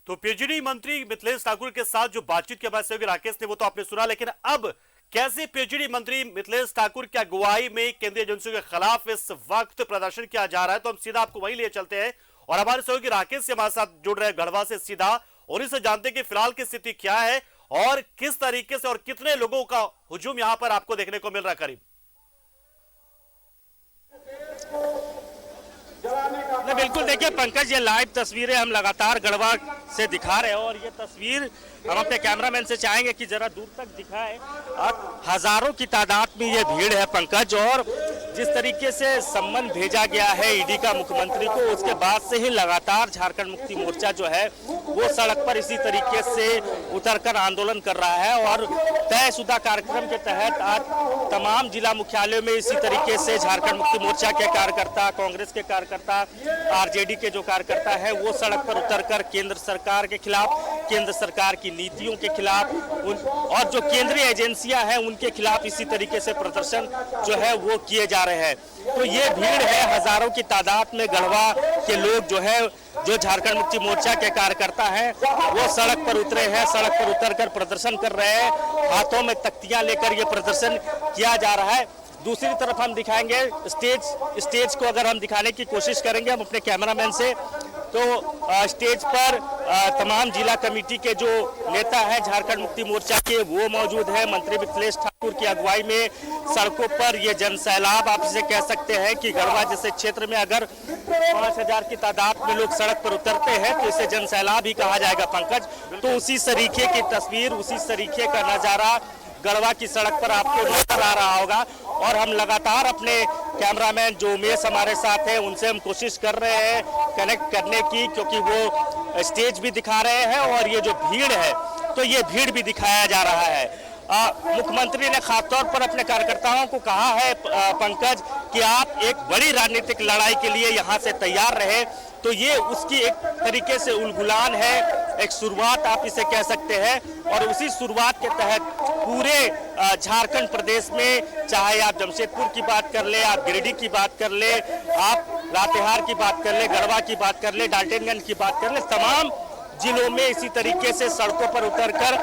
तो पीएचडी मंत्री मिथिलेश ठाकुर के साथ जो बातचीत के बाद सहयोगी राकेश ने वो तो आपने सुना, लेकिन अब कैसे पीएचडी मंत्री मिथिलेश ठाकुर की अगुवाई में केंद्रीय एजेंसियों के खिलाफ इस वक्त प्रदर्शन किया जा रहा है, तो हम सीधा आपको वहीं ले चलते हैं और हमारे सहयोगी राकेश से हमारे साथ जुड़ रहे हैं गढ़वा से सीधा, और इसे जानते हैं कि फिलहाल की स्थिति क्या है और किस तरीके से और कितने लोगों का हुजूम यहां पर आपको देखने को मिल रहा है। करीब बिल्कुल, देखिए पंकज, ये लाइव तस्वीरें हम लगातार गढ़वा से दिखा रहे हैं और ये तस्वीर हम अपने कैमरामैन से चाहेंगे कि जरा दूर तक दिखाएं। और हजारों की तादाद में ये भीड़ है पंकज, और जिस तरीके से सम्मन भेजा गया है ईडी का मुख्यमंत्री को, उसके बाद से ही लगातार झारखंड मुक्ति मोर्चा जो है वो सड़क पर इसी तरीके से उतरकर आंदोलन कर रहा है। और तयशुदा कार्यक्रम के तहत आज तमाम जिला मुख्यालयों में इसी तरीके से झारखंड मुक्ति मोर्चा के कार्यकर्ता, कांग्रेस के कार्यकर्ता, आरजेडी के जो कार्यकर्ता है वो सड़क पर उतरकर केंद्र सरकार के खिलाफ, केंद्र सरकार की नीतियों के खिलाफ और जो केंद्रीय एजेंसियां हैं उनके खिलाफ इसी तरीके से प्रदर्शन जो है वो किए जा रहे हैं। तो ये भीड़ है, हजारों की तादाद में गढ़वा के लोग जो है, जो झारखंड मुक्ति मोर्चा के कार्यकर्ता हैं वो सड़क पर उतरे हैं, सड़क पर उतरकर प्रदर्शन कर रहे हैं। हाथों में तख्तियां लेकर ये प्रदर्शन किया जा रहा है। दूसरी तरफ हम दिखाएंगे स्टेज को, अगर हम दिखाने की कोशिश करेंगे हम अपने कैमरामैन से, तो स्टेज पर तमाम जिला कमेटी के जो नेता हैं झारखंड मुक्ति मोर्चा के वो मौजूद हैं। मंत्री मिथिलेश ठाकुर की अगुवाई में सड़कों पर ये जनसैलाब, आप इसे कह सकते हैं कि गढ़वा जैसे क्षेत्र में अगर 5000 की तादाद में लोग सड़क पर उतरते हैं तो इसे जनसैलाब ही कहा जाएगा पंकज। तो उसी तरीके की तस्वीर, उसी तरीके का नजारा गढ़वा की सड़क पर आपको नजर आ रहा होगा। और हम लगातार अपने कैमरामैन जो उमेश हमारे साथ हैं उनसे हम कोशिश कर रहे हैं कनेक्ट करने की, क्योंकि वो स्टेज भी दिखा रहे हैं और ये जो भीड़ है तो ये भीड़ भी दिखाया जा रहा है। मुख्यमंत्री ने खासतौर पर अपने कार्यकर्ताओं को कहा है पंकज कि आप एक बड़ी राजनीतिक लड़ाई के लिए यहाँ से तैयार रहे। तो ये उसकी एक तरीके से उलगुलान है, एक शुरुआत आप इसे कह सकते हैं। और उसी शुरुआत के तहत पूरे झारखंड प्रदेश में, चाहे आप जमशेदपुर की बात कर ले, आप गिरिडीह की बात कर ले, आप लातेहार की बात कर ले, गढ़वा की बात कर ले, डाल्टनगंज की बात कर ले, तमाम जिलों में इसी तरीके से सड़कों पर उतरकर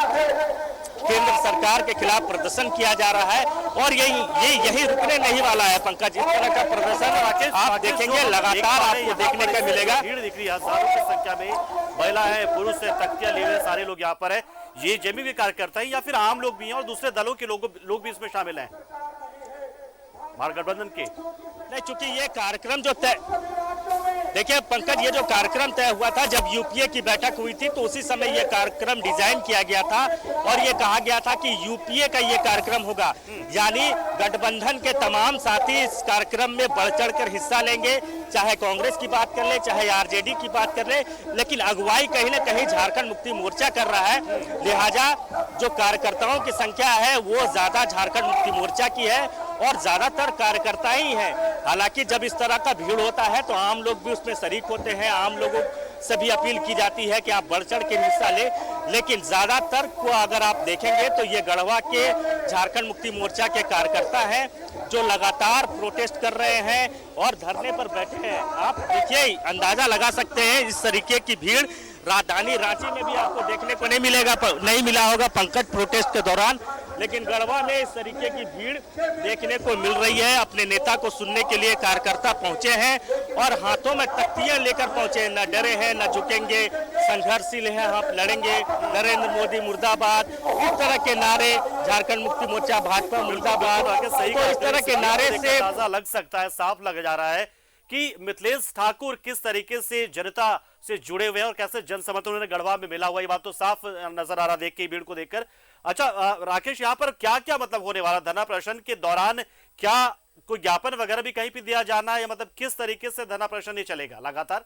केंद्र सरकार के खिलाफ प्रदर्शन किया जा रहा है। और यही रुकने नहीं वाला है पंकज। इस तरह का प्रदर्शन आप देखेंगे, लगातार आपको देखने को मिलेगा। भीड़ दिख रही है, हजारों की संख्या में महिला है, पुरुष है, तख्तियां लिए हुए सारे लोग यहाँ पर है। ये जेएमयू के कार्यकर्ता है या फिर आम लोग भी हैं और दूसरे दलों के लोग भी इसमें शामिल हैं महागठबंधन के? नहीं, चूंकि ये कार्यक्रम जो देखिए पंकज, ये जो कार्यक्रम तय हुआ था जब यूपीए की बैठक हुई थी तो उसी समय ये कार्यक्रम डिजाइन किया गया था और ये कहा गया था कि यूपीए का ये कार्यक्रम होगा, यानी गठबंधन के तमाम साथी इस कार्यक्रम में बढ़ चढ़कर हिस्सा लेंगे, चाहे कांग्रेस की बात कर ले, चाहे आरजेडी की बात कर ले, लेकिन अगुवाई कहीं ना कहीं झारखंड मुक्ति मोर्चा कर रहा है। लिहाजा जो कार्यकर्ताओं की संख्या है वो ज्यादा झारखंड मुक्ति मोर्चा की है और ज्यादातर कार्यकर्ता ही हैं। हालांकि जब इस तरह का भीड़ होता है तो आम लोग भी उसमें शरीक होते हैं, आम लोगों से भी अपील की जाती है कि आप बढ़ चढ़ के हिस्सा ले, लेकिन ज्यादातर को अगर आप देखेंगे तो ये गढ़वा के झारखंड मुक्ति मोर्चा के कार्यकर्ता हैं जो लगातार प्रोटेस्ट कर रहे हैं और धरने पर बैठे हैं। आप देखिए, अंदाजा लगा सकते हैं इस तरीके की भीड़ राजधानी रांची में भी आपको देखने को नहीं मिला होगा पंकज प्रोटेस्ट के दौरान, लेकिन गढ़वा में इस तरीके की भीड़ देखने को मिल रही है। अपने नेता को सुनने के लिए कार्यकर्ता पहुंचे हैं और हाथों में तख्तियां लेकर पहुंचे, न डरे हैं न झुकेंगे, संघर्षशील हैं, हम लड़ेंगे, नरेंद्र मोदी मुर्दाबाद, इस तरह के नारे, झारखंड मुक्ति मोर्चा भाजपा मुर्दाबाद, तो इस तरह के नारे से अंदाजा लग सकता है, साफ लग जा रहा है कि मिथिलेश ठाकुर किस तरीके से जनता से जुड़े हुए हैं और कैसे जन समर्थन उन्हें गढ़वा में मिला हुआ, ये बात तो साफ नजर आ रहा देख के भीड़ को देखकर। अच्छा राकेश, यहाँ पर क्या क्या मतलब होने वाला धरना प्रदर्शन के दौरान? क्या कोई ज्ञापन वगैरह भी कहीं पे दिया जाना है या मतलब किस तरीके से धरना प्रदर्शन ये चलेगा लगातार?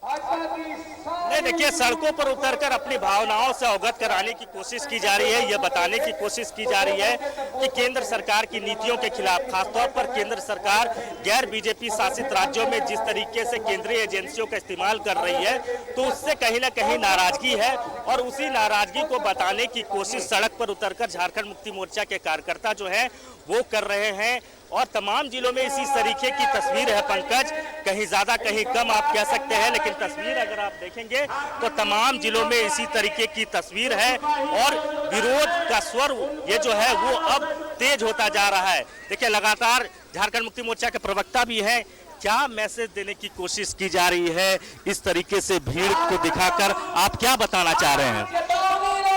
नहीं, देखिए, सड़कों पर उतरकर अपनी भावनाओं से अवगत कराने की कोशिश की जा रही है, ये बताने की कोशिश की जा रही है कि केंद्र सरकार की नीतियों के खिलाफ, खासतौर पर केंद्र सरकार गैर बीजेपी शासित राज्यों में जिस तरीके से केंद्रीय एजेंसियों का इस्तेमाल कर रही है तो उससे कहीं ना कहीं नाराजगी है और उसी नाराजगी को बताने की कोशिश सड़क पर उतरकर झारखंड मुक्ति मोर्चा के कार्यकर्ता जो है वो कर रहे हैं। और तमाम जिलों में इसी तरीके की तस्वीर है पंकज, कहीं ज्यादा कहीं कम आप कह सकते हैं, लेकिन तस्वीर अगर आप देखेंगे तो तमाम जिलों में इसी तरीके की तस्वीर है और विरोध का स्वर ये जो है वो अब तेज होता जा रहा है। देखिए लगातार झारखंड मुक्ति मोर्चा के प्रवक्ता भी हैं, क्या मैसेज देने की कोशिश की जा रही है इस तरीके से भीड़ को दिखाकर, आप क्या बताना चाह रहे हैं?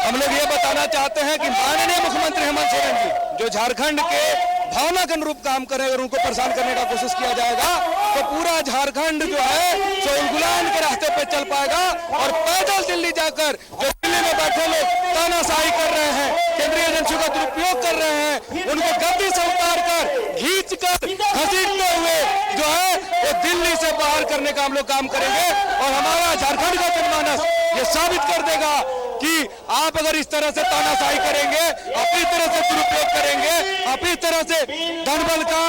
हम लोग ये बताना चाहते हैं कि माननीय मुख्यमंत्री हेमंत सोरेन जी जो झारखंड के भावना के अनुरूप काम करें, अगर उनको परेशान करने का कोशिश किया जाएगा तो पूरा झारखंड जो है सो उलगुलान के रास्ते पे चल पाएगा और पैदल दिल्ली जाकर जो दिल्ली में बैठे लोग तानाशाही कर रहे हैं, केंद्रीय एजेंसियों का दुरुपयोग कर रहे हैं, उनको गद्दी से उतार कर खींच कर घसीटते हुए जो है वो दिल्ली से बाहर करने का हम लोग काम करेंगे। और हमारा झारखंड का जनमानस ये साबित कर देगा कि आप अगर इस तरह से तानाशाही करेंगे, आप इस तरह से दुरुपयोग करेंगे, आप इस तरह से धनबल का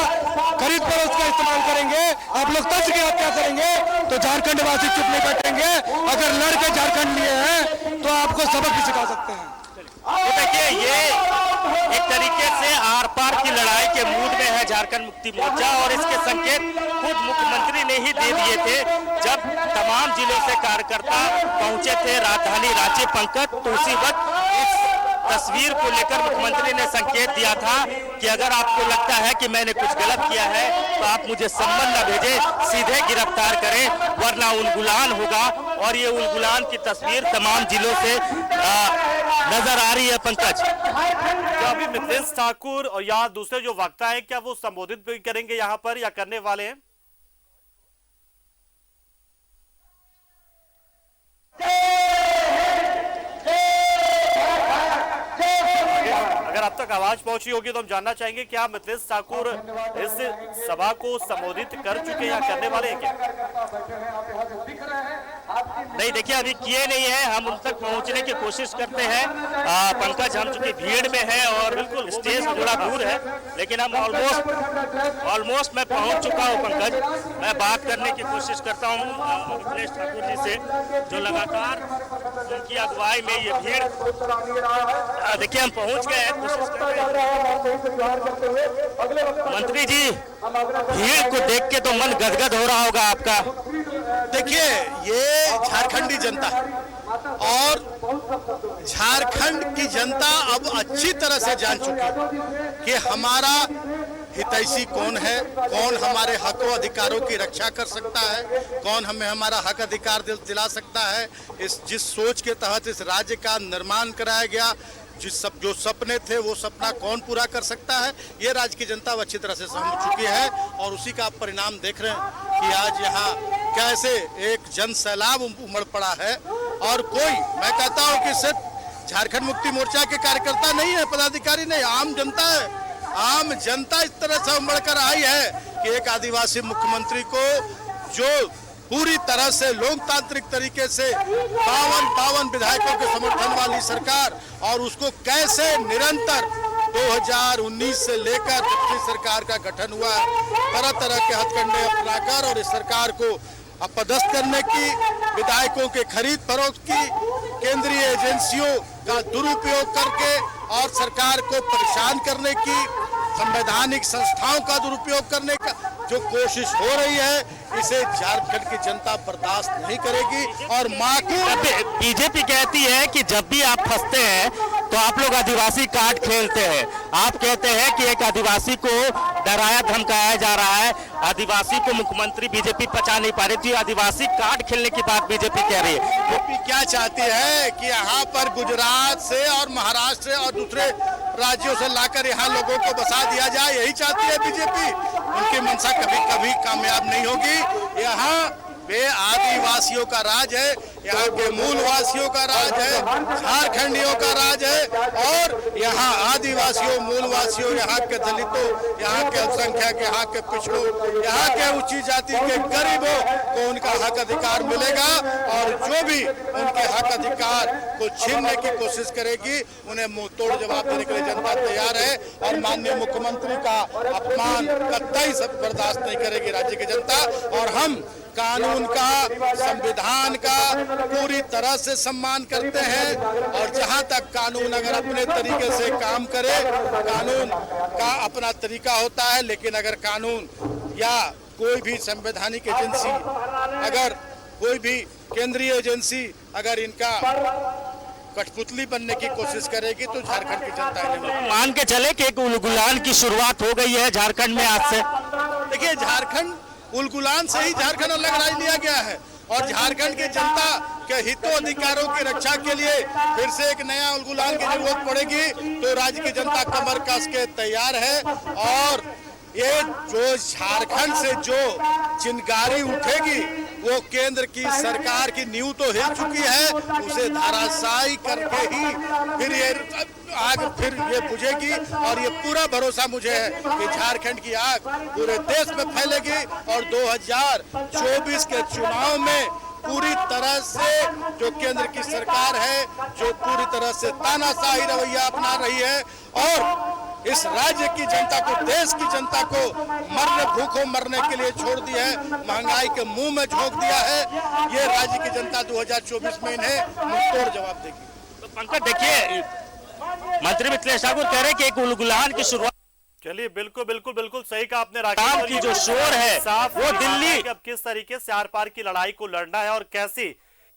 खरीद फरोख्त का इस्तेमाल करेंगे, आप लोग तंज की हत्या करेंगे तो झारखंड वासी चुप नहीं बैठेंगे। अगर लड़के झारखंड लिए हैं तो आपको सबक भी सिखा सकते हैं। तो देखिए ये एक तरीके से आर पार की लड़ाई के मूड में है झारखंड मुक्ति मोर्चा और इसके संकेत खुद मुख्यमंत्री ने ही दे दिए थे जब तमाम जिलों से कार्यकर्ता पहुंचे थे राजधानी रांची पंकज, तो उसी वक्त इस तस्वीर को लेकर मुख्यमंत्री ने संकेत दिया था कि अगर आपको लगता है कि मैंने कुछ गलत किया है तो आप मुझे सम्मन न भेजें, सीधे गिरफ्तार करें वरना उलगुलान होगा। और ये उलगुलान की तस्वीर तमाम जिलों से नजर आ रही है पंकज। क्या अभी मिथिलेश ठाकुर और यहाँ दूसरे जो वक्ता है क्या वो संबोधित भी करेंगे यहाँ पर या करने वाले हैं? अगर अब तक आवाज पहुंची होगी तो हम जानना चाहेंगे क्या मिथिलेश ठाकुर इस सभा को संबोधित कर चुके या करने वाले हैं क्या? नहीं देखिए अभी किए नहीं है, हम उन तक पहुंचने की कोशिश करते हैं पंकज, हम चूंकि भीड़ में है और बिल्कुल स्टेज थोड़ा दूर है लेकिन हम ऑलमोस्ट मैं पहुंच चुका हूं पंकज। मैं बात करने की कोशिश करता हूं मिथिलेश ठाकुर जी से जो लगातार उनकी अगुवाई में ये भीड़, देखिए हम पहुंच गए हैं, कोशिश कर रहे हैं। मंत्री जी भीड़ को देख के तो मन गदगद हो रहा होगा आपका। देखिए ये झारखंडी जनता और झारखंड की जनता अब अच्छी तरह से जान चुकी है कि हमारा हितैषी कौन है, कौन हमारे हक और अधिकारों की रक्षा कर सकता है, कौन हमें हमारा हक अधिकार दिला सकता है। जिस सोच के तहत इस राज्य का निर्माण कराया गया, जो सपने थे वो सपना कौन पूरा कर सकता है, ये राज्य की जनता अच्छी तरह से समझ चुकी है। और उसी का आप परिणाम देख रहे हैं कि आज यहाँ कैसे एक जन सैलाब उमड़ पड़ा है। और कोई, मैं कहता हूँ कि सिर्फ झारखंड मुक्ति मोर्चा के कार्यकर्ता नहीं है, पदाधिकारी नहीं, आम जनता है। आम जनता इस तरह से उमड़ कर आई है कि एक आदिवासी मुख्यमंत्री को जो पूरी तरह से लोकतांत्रिक तरीके से 52 विधायकों के समर्थन वाली सरकार, और उसको कैसे निरंतर 2019 से लेकर जब से सरकार का गठन हुआ तरह तरह के हथकंडे अपनाकर और इस सरकार को अपदस्थ करने की, विधायकों के खरीद फरोख्त की, केंद्रीय एजेंसियों का दुरुपयोग करके और सरकार को परेशान करने की, संवैधानिक संस्थाओं का दुरुपयोग करने का जो कोशिश हो रही है, इसे झारखंड की जनता बर्दाश्त नहीं करेगी। और बीजेपी कहती है कि जब भी आप फंसते हैं तो आप लोग आदिवासी कार्ड खेलते हैं। आप कहते हैं कि एक आदिवासी को डराया धमकाया जा रहा है, आदिवासी को मुख्यमंत्री बीजेपी पचा नहीं पा रही थी, आदिवासी कार्ड खेलने की बात बीजेपी कह रही है। बीजेपी क्या चाहती है कि यहाँ पर गुजरात से और महाराष्ट्र से और दूसरे राज्यों से लाकर यहाँ लोगों को बसा दिया जाए, यही चाहती है बीजेपी। उनकी मंशा कभी कभी कामयाब नहीं होगी। यहाँ वे आदिवासियों का राज है, यहाँ के मूलवासियों का राज है, झारखंडियों का राज है। और यहाँ आदिवासियों, मूलवासियों, यहाँ के दलितों, यहाँ के अल्पसंख्यक, यहाँ के पिछड़ों, यहाँ के ऊंची जाति के गरीबों को उनका हक अधिकार मिलेगा। और जो भी उनके हक अधिकार को छीनने की कोशिश करेगी उन्हें मुंह तोड़ जवाब देने के लिए जनता तैयार है। और माननीय मुख्यमंत्री का अपमान कतई सब बर्दाश्त नहीं करेगी राज्य की जनता। और हम कानून का, संविधान का, पूरी तरह से सम्मान करते हैं और जहां तक कानून अगर अपने तरीके से काम करे, कानून का अपना तरीका होता है, लेकिन अगर कानून या कोई भी संवैधानिक एजेंसी, अगर कोई भी केंद्रीय एजेंसी अगर इनका कठपुतली बनने की कोशिश करेगी तो झारखंड की जनता इन्हें मान के चले कि एक उलगुलान की शुरुआत हो गई है झारखंड में आज से। देखिए, झारखंड उलगुलान से ही झारखंड अलग राज लिया गया है और झारखंड की जनता के हितों अधिकारों की रक्षा के लिए फिर से एक नया उलगुलान की जरूरत पड़ेगी तो राज्य की जनता कमर कस के तैयार है। और ये जो झारखंड से जो चिंगारी उठेगी वो केंद्र की सरकार की नींव तो हिल चुकी है, उसे धराशायी करके ही फिर ये आग फिर ये बुझेगी। और ये पूरा भरोसा मुझे है कि झारखंड की आग पूरे देश में फैलेगी और 2024 के चुनाव में पूरी तरह से जो केंद्र की सरकार है, जो पूरी तरह से तानाशाही रवैया अपना रही है और इस राज्य की जनता को, देश की जनता को भूखों मरने के लिए छोड़ दिया है, महंगाई के मुंह में झोंक दिया है, ये राज्य की जनता 2024 में इन्हें मुंहतोड़ जवाब देगी। तो पंकज, देखिए मंत्री मिथिलेश ठाकुर कह रहे हैं कि एक उलगुलान की शुरुआत। चलिए, बिल्कुल सही कहा आपने। काम की जो शोर है वो दिल्ली अब किस तरीके से आर पार की लड़ाई को लड़ना है और कैसे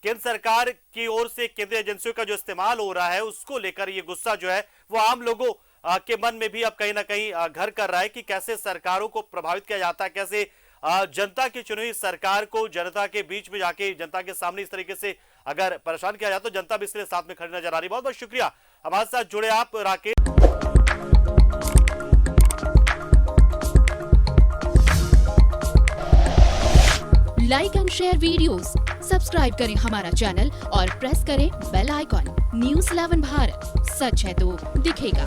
केंद्र सरकार की ओर से केंद्रीय एजेंसियों का जो इस्तेमाल हो रहा है उसको लेकर ये गुस्सा जो है वो आम लोगों के मन में भी अब कहीं ना कहीं घर कर रहा है कि कैसे सरकारों को प्रभावित किया जाता है, कैसे जनता की चुनी हुई सरकार को जनता के बीच में जाके जनता के सामने इस तरीके से अगर परेशान किया जाए तो जनता भी इसलिए साथ में खड़ी नजर आ रही है। बहुत बहुत शुक्रिया हमारे साथ जुड़े आप Rakesh. Like and share videos, subscribe करें हमारा चैनल और प्रेस करें बेल आइकॉन। न्यूज़ 11 भारत, सच है तो दिखेगा।